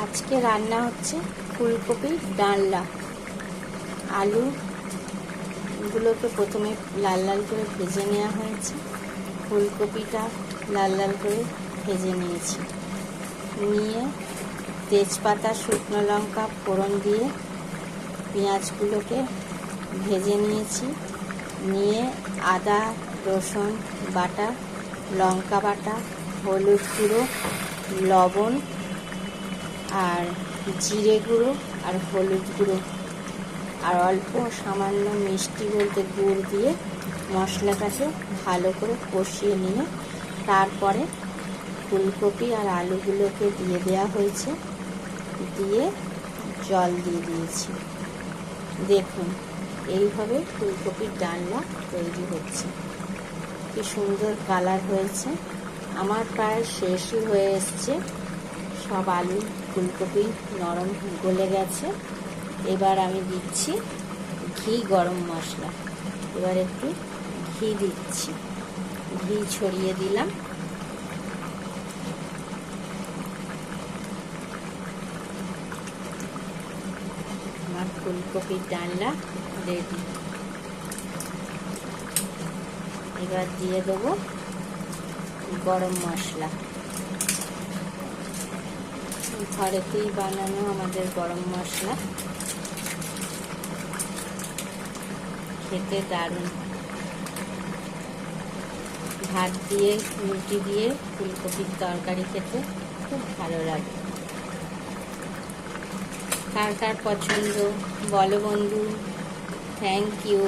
আজকে রান্না হচ্ছে ফুলকপির ডালনা। আলুগুলোকে প্রথমে লাল লাল করে ভেজে নেওয়া হয়েছে, ফুলকপিটা লাল লাল করে ভেজে নিয়েছি। নিয়ে তেজপাতা, শুকনো লঙ্কা ফোড়ন দিয়ে পেঁয়াজগুলোকে ভেজে নিয়েছি। নিয়ে আদা রসুন বাটা, লঙ্কা বাটা, হলুদ গুঁড়ো, লবণ আর জিরে গুঁড়ো আর হলুদ গুঁড়ো আর অল্প সামান্য মিষ্টি বলতে গুড় দিয়ে মশলাটাকে ভালো করে কষিয়ে নিয়ে তারপরে ফুলকপি আর আলুগুলোকে দিয়ে দেওয়া হয়েছে। দিয়ে জল দিয়ে দিয়েছি। দেখুন এইভাবে ফুলকপির ডালনা তৈরি হচ্ছে। কি সুন্দর কালার হয়েছে। আমার প্রায় শেষই হয়ে এসছে। সব আলু ফুলকপি নরম গলে গেছে। এবার আমি দিচ্ছি ঘি, গরম মশলা। এবার একটু ঘি দিচ্ছি, ঘি ছড়িয়ে দিলাম। আমার ফুলকপির ডালনা রেডি। এবার দিয়ে দেবো গরম মশলা। ঘরেতেই বানানো আমাদের গরম মশলা, খেতে দারুণ। ভাত দিয়ে রুটি দিয়ে ফুলকপির তরকারি খেতে খুব ভালো লাগে। কার কার পছন্দ বলো বন্ধু। Thank you.